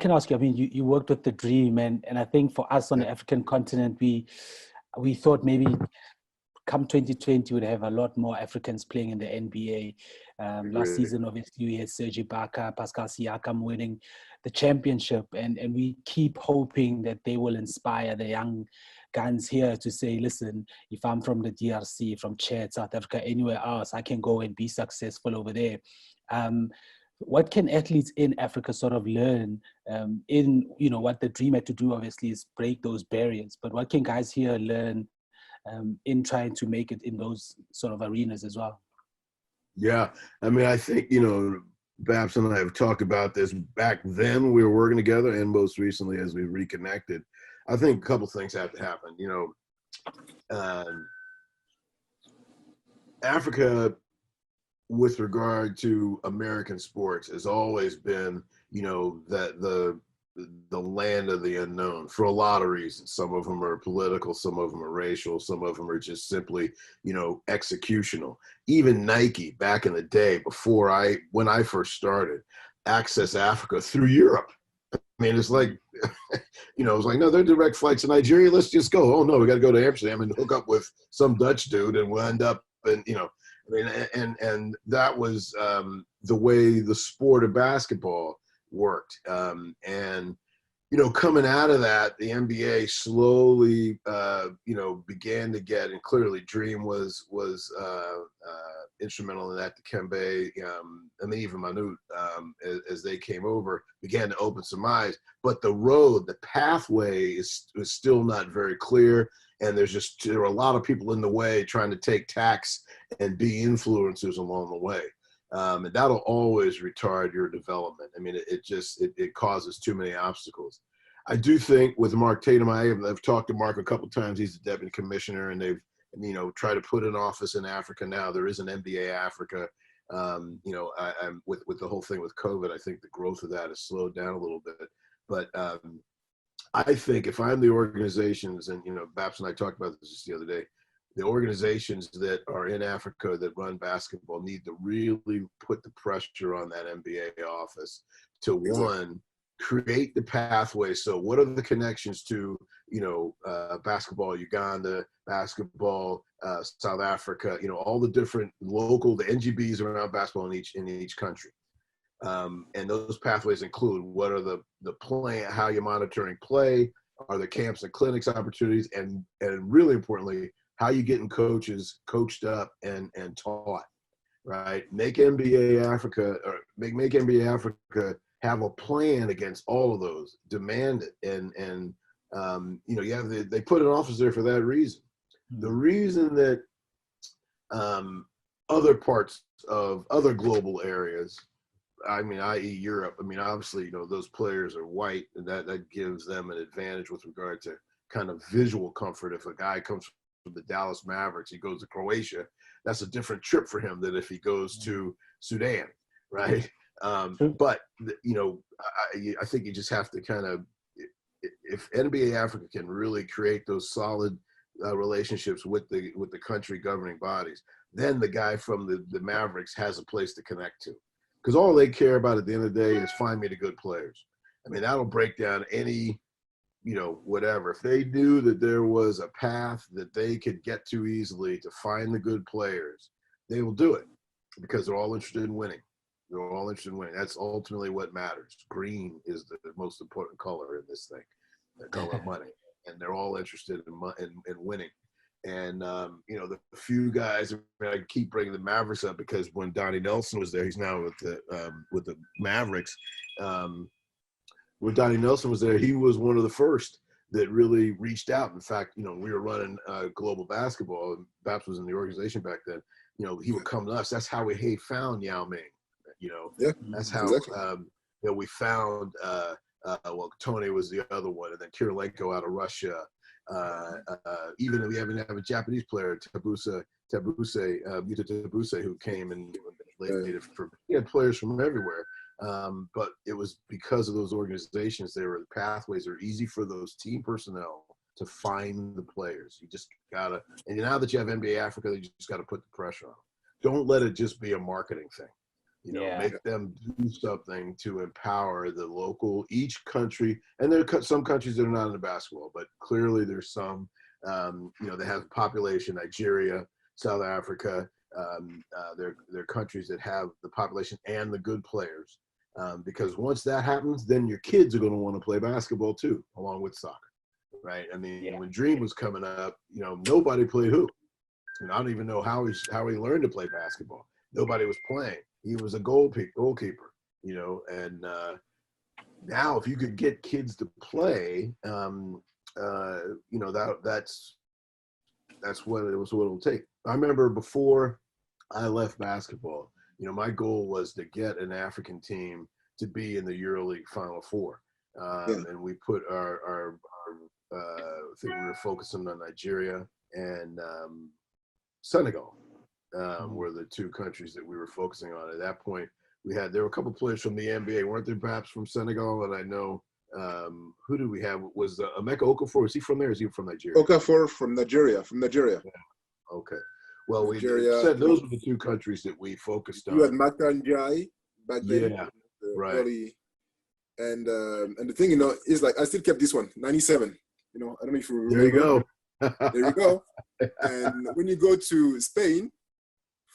can ask you, I mean, you worked with the Dream, and I think for us on the African continent, we thought maybe come 2020 would have a lot more Africans playing in the NBA. Last season, obviously, we had Serge Ibaka, Pascal Siakam winning the championship, and we keep hoping that they will inspire the young guns here to say, listen, if I'm from the DRC, from Chad, South Africa, anywhere else, I can go and be successful over there. What can athletes in Africa sort of learn in, what the Dream had to do, obviously, is break those barriers. But what can guys here learn in trying to make it in those sort of arenas as well? Yeah. I mean, I think, Babs and I have talked about this back then we were working together and most recently as we reconnected. I think a couple things have to happen. Africa, with regard to American sports, has always been, that the land of the unknown for a lot of reasons. Some of them are political, some of them are racial, some of them are just simply, executional. Even Nike back in the day, when I first started, access Africa through Europe. I mean, it's like, it's like, no, they're direct flights to Nigeria. Let's just go. Oh no, we got to go to Amsterdam and hook up with some Dutch dude, and we'll end up in, I mean, and that was the way the sport of basketball worked. And coming out of that, the NBA slowly, began to get, and clearly Dream was instrumental in that. Dikembe, and then even Manute, as they came over, began to open some eyes. But the pathway is still not very clear. And there are a lot of people in the way trying to take tacks and be influencers along the way. And that'll always retard your development. I mean, it causes too many obstacles. I do think with Mark Tatum, I've talked to Mark a couple of times. He's the deputy commissioner, and they've, tried to put an office in Africa now. There is an NBA Africa. I'm with the whole thing with COVID, I think the growth of that has slowed down a little bit. But I think if I'm the organizations, and, Babs and I talked about this just the other day, the organizations that are in Africa that run basketball need to really put the pressure on that NBA office to, one, create the pathway. So what are the connections to, basketball Uganda, basketball South Africa, all the different local, the NGBs around basketball in each country. And those pathways include what are the play, how you're monitoring play, are the camps and clinics opportunities, and really importantly, how you getting coaches coached up and taught, right? Make NBA Africa, or make NBA Africa have a plan against all of those, demand it. And they put an office there for that reason. The reason that other parts of other global areas, I mean, i.e. Europe, I mean, obviously, those players are white, and that gives them an advantage with regard to kind of visual comfort. If a guy comes from the Dallas Mavericks, he goes to Croatia, that's a different trip for him than if he goes to Sudan, right? But, I think you just have to kind of, if NBA Africa can really create those solid relationships with the country governing bodies, then the guy from the Mavericks has a place to connect to. Because all they care about at the end of the day is find me the good players. I mean, that'll break down any, whatever. If they knew that there was a path that they could get to easily to find the good players, they will do it because they're all interested in winning. They're all interested in winning. That's ultimately what matters. Green is the most important color in this thing, the color of money. And they're all interested in winning. And, the few guys, I keep bringing the Mavericks up because when Donnie Nelson was there, he's now with the Mavericks. When Donnie Nelson was there, he was one of the first that really reached out. In fact, we were running global basketball, and Babs was in the organization back then. He would come to us. That's how we found Yao Ming. That's how we found. Tony was the other one, and then Kirilenko out of Russia. Even if we haven't have a Japanese player, Yuta Tabuse, who came and later he had players from everywhere. But it was because of those organizations. The pathways are easy for those team personnel to find the players. You just gotta, and now that you have NBA Africa, you just gotta put the pressure on them. Don't let it just be a marketing thing. Make them do something to empower the local, each country. And there are some countries that are not into basketball, but clearly there's some, they have population, Nigeria, South Africa. They're countries that have the population and the good players. Because once that happens, then your kids are going to want to play basketball too, along with soccer, right? I mean, when Dream was coming up, nobody played hoop. And I don't even know how he learned to play basketball. Nobody was playing. He was a goalkeeper, and now if you could get kids to play, that's what it'll take. I remember before I left basketball, my goal was to get an African team to be in the EuroLeague Final Four. And we put our I think we were focusing on Nigeria and Senegal were the two countries that we were focusing on. At that point, there were a couple players from the NBA, weren't there, perhaps from Senegal? And I know, who did we have? Was Emeka Okafor, was he from there or is he from Nigeria? Okafor from Nigeria. Yeah. Okay. Well, Nigeria, we said those were the two countries that we focused on. You had Makanjai back then. Yeah, right. Early, and the thing, is like, I still kept this one, 97. I don't know if you remember. There you go. There you go. And when you go to Spain,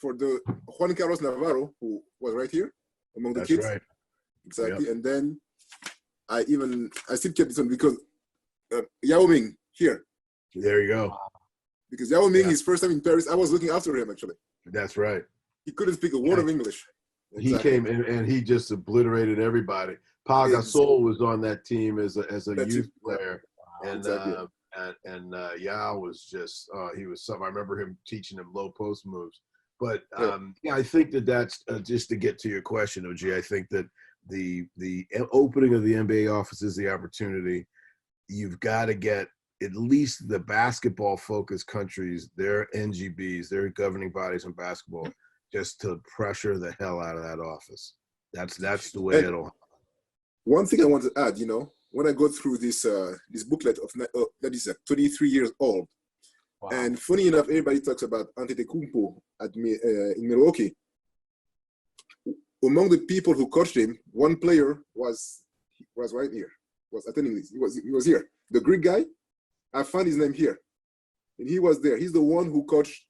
for the Juan Carlos Navarro, who was right here among the kids. Right. Exactly. Yep. And then I still kept this one because Yao Ming here. There you go. Because Yao Ming, his first time in Paris, I was looking after him actually. That's right. He couldn't speak a word of English. Exactly. He came in and he just obliterated everybody. Pau Gasol was on that team as a youth player, and Yao was just he was something. I remember him teaching him low post moves. But I think that's just to get to your question, OG. I think that the opening of the NBA office is the opportunity. You've got to get at least the basketball-focused countries, their NGBs, their governing bodies in basketball, just to pressure the hell out of that office. That's the way it'll. One thing I want to add, when I go through this booklet that is 23 years old. Wow. And funny enough, everybody talks about Antetokounmpo in Milwaukee. Among the people who coached him, one player was right here, was attending this. He was here. The Greek guy, I found his name here. And he was there. He's the one who coached